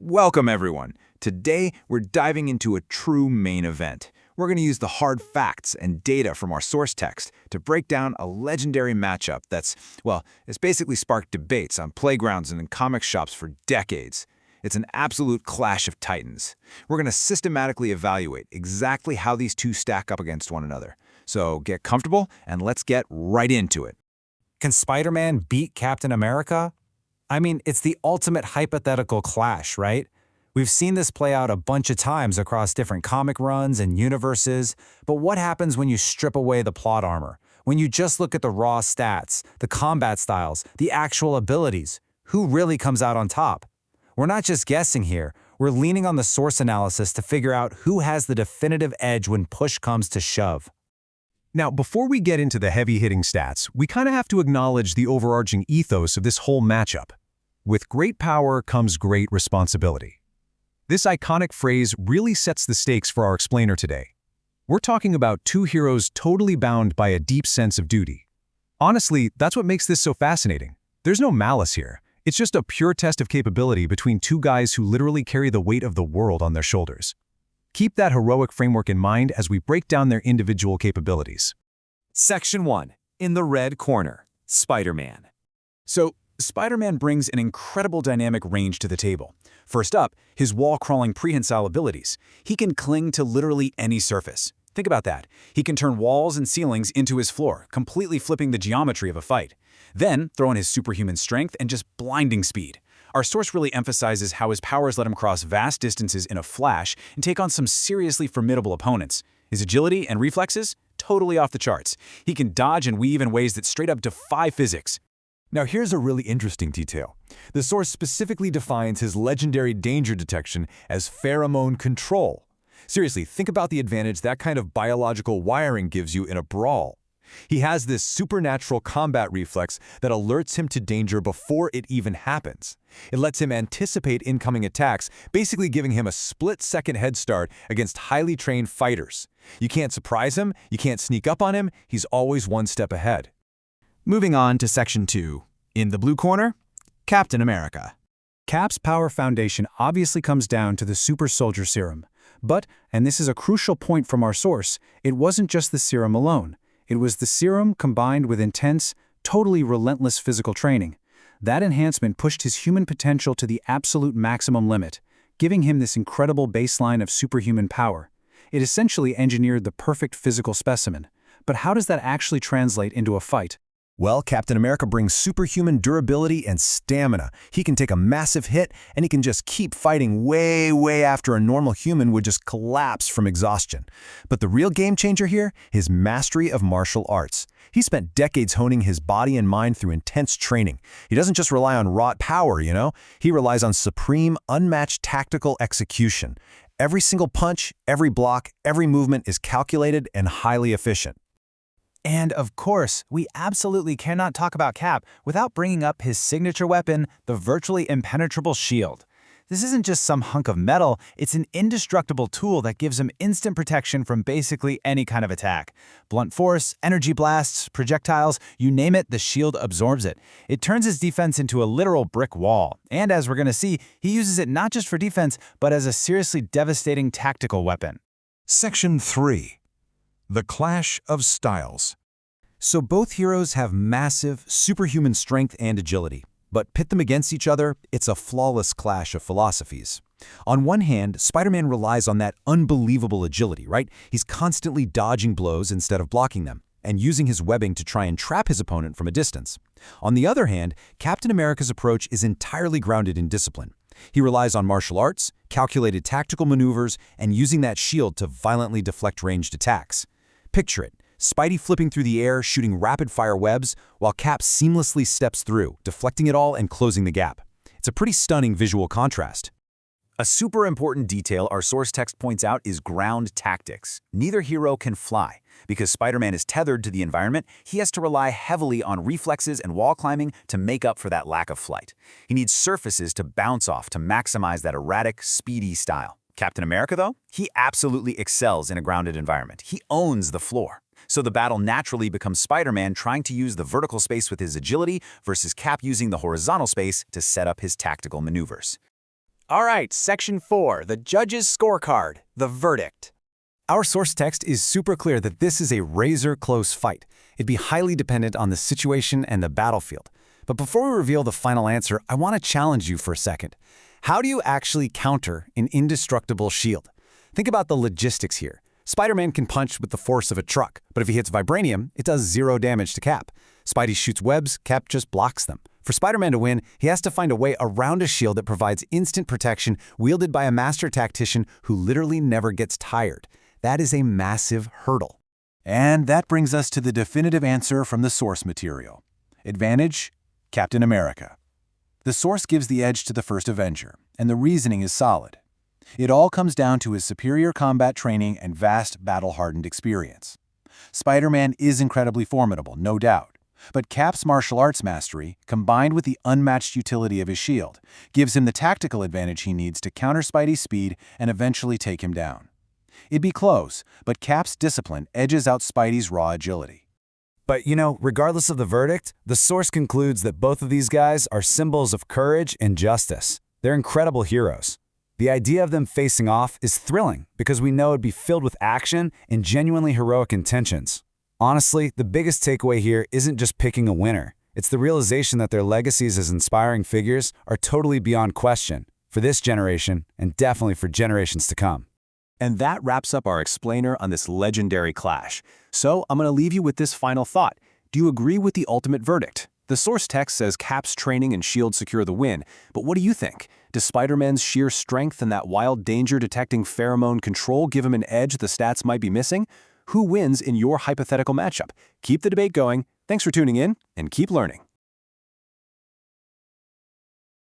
Welcome, everyone. Today, we're diving into a true main event. We're going to use the hard facts and data from our source text to break down a legendary matchup it's basically sparked debates on playgrounds and in comic shops for decades. It's an absolute clash of titans. We're going to systematically evaluate exactly how these two stack up against one another. So get comfortable and let's get right into it. Can Spider-Man beat Captain America? I mean, it's the ultimate hypothetical clash, right? We've seen this play out a bunch of times across different comic runs and universes, but what happens when you strip away the plot armor? When you just look at the raw stats, the combat styles, the actual abilities, who really comes out on top? We're not just guessing here, we're leaning on the source analysis to figure out who has the definitive edge when push comes to shove. Now, before we get into the heavy-hitting stats, we kind of have to acknowledge the overarching ethos of this whole matchup. With great power comes great responsibility. This iconic phrase really sets the stakes for our explainer today. We're talking about two heroes totally bound by a deep sense of duty. Honestly, that's what makes this so fascinating. There's no malice here. It's just a pure test of capability between two guys who literally carry the weight of the world on their shoulders. Keep that heroic framework in mind as we break down their individual capabilities. Section 1. In the red corner, Spider-Man. So, Spider-Man brings an incredible dynamic range to the table. First up, his wall-crawling prehensile abilities. He can cling to literally any surface. Think about that. He can turn walls and ceilings into his floor, completely flipping the geometry of a fight. Then, throw in his superhuman strength and just blinding speed. Our source really emphasizes how his powers let him cross vast distances in a flash and take on some seriously formidable opponents. His agility and reflexes? Totally off the charts. He can dodge and weave in ways that straight up defy physics. Now here's a really interesting detail. The source specifically defines his legendary danger detection as pheromone control. Seriously, think about the advantage that kind of biological wiring gives you in a brawl. He has this supernatural combat reflex that alerts him to danger before it even happens. It lets him anticipate incoming attacks, basically giving him a split-second head start against highly trained fighters. You can't surprise him, you can't sneak up on him, he's always one step ahead. Moving on to Section 2. In the blue corner, Captain America. Cap's power foundation obviously comes down to the super soldier serum. But, and this is a crucial point from our source, it wasn't just the serum alone. It was the serum combined with intense, totally relentless physical training. That enhancement pushed his human potential to the absolute maximum limit, giving him this incredible baseline of superhuman power. It essentially engineered the perfect physical specimen. But how does that actually translate into a fight? Well, Captain America brings superhuman durability and stamina. He can take a massive hit, and he can just keep fighting way after a normal human would just collapse from exhaustion. But the real game changer here, his mastery of martial arts. He spent decades honing his body and mind through intense training. He doesn't just rely on raw power, He relies on supreme, unmatched tactical execution. Every single punch, every block, every movement is calculated and highly efficient. And of course, we absolutely cannot talk about Cap without bringing up his signature weapon, the virtually impenetrable shield. This isn't just some hunk of metal, it's an indestructible tool that gives him instant protection from basically any kind of attack. Blunt force, energy blasts, projectiles, you name it, the shield absorbs it. It turns his defense into a literal brick wall. And as we're going to see, he uses it not just for defense, but as a seriously devastating tactical weapon. Section 3. The Clash of Styles. So both heroes have massive, superhuman strength and agility. But pit them against each other, it's a flawless clash of philosophies. On one hand, Spider-Man relies on that unbelievable agility, right? He's constantly dodging blows instead of blocking them, and using his webbing to try and trap his opponent from a distance. On the other hand, Captain America's approach is entirely grounded in discipline. He relies on martial arts, calculated tactical maneuvers, and using that shield to violently deflect ranged attacks. Picture it. Spidey flipping through the air, shooting rapid-fire webs, while Cap seamlessly steps through, deflecting it all and closing the gap. It's a pretty stunning visual contrast. A super important detail our source text points out is ground tactics. Neither hero can fly. Because Spider-Man is tethered to the environment, he has to rely heavily on reflexes and wall climbing to make up for that lack of flight. He needs surfaces to bounce off to maximize that erratic, speedy style. Captain America, though, he absolutely excels in a grounded environment. He owns the floor. So the battle naturally becomes Spider-Man trying to use the vertical space with his agility versus Cap using the horizontal space to set up his tactical maneuvers. All right, Section 4, the judge's scorecard, the verdict. Our source text is super clear that this is a razor-close fight. It'd be highly dependent on the situation and the battlefield. But before we reveal the final answer, I want to challenge you for a second. How do you actually counter an indestructible shield? Think about the logistics here. Spider-Man can punch with the force of a truck, but if he hits vibranium, it does 0 damage to Cap. Spidey shoots webs, Cap just blocks them. For Spider-Man to win, he has to find a way around a shield that provides instant protection wielded by a master tactician who literally never gets tired. That is a massive hurdle. And that brings us to the definitive answer from the source material. Advantage: Captain America. The source gives the edge to the first Avenger, and the reasoning is solid. It all comes down to his superior combat training and vast battle-hardened experience. Spider-Man is incredibly formidable, no doubt. But Cap's martial arts mastery, combined with the unmatched utility of his shield, gives him the tactical advantage he needs to counter Spidey's speed and eventually take him down. It'd be close, but Cap's discipline edges out Spidey's raw agility. But, regardless of the verdict, the source concludes that both of these guys are symbols of courage and justice. They're incredible heroes. The idea of them facing off is thrilling because we know it'd be filled with action and genuinely heroic intentions. Honestly, the biggest takeaway here isn't just picking a winner. It's the realization that their legacies as inspiring figures are totally beyond question for this generation and definitely for generations to come. And that wraps up our explainer on this legendary clash. So I'm going to leave you with this final thought. Do you agree with the ultimate verdict? The source text says Cap's training and shield secure the win, but what do you think? Does Spider-Man's sheer strength and that wild danger-detecting pheromone control give him an edge the stats might be missing? Who wins in your hypothetical matchup? Keep the debate going. Thanks for tuning in, and keep learning.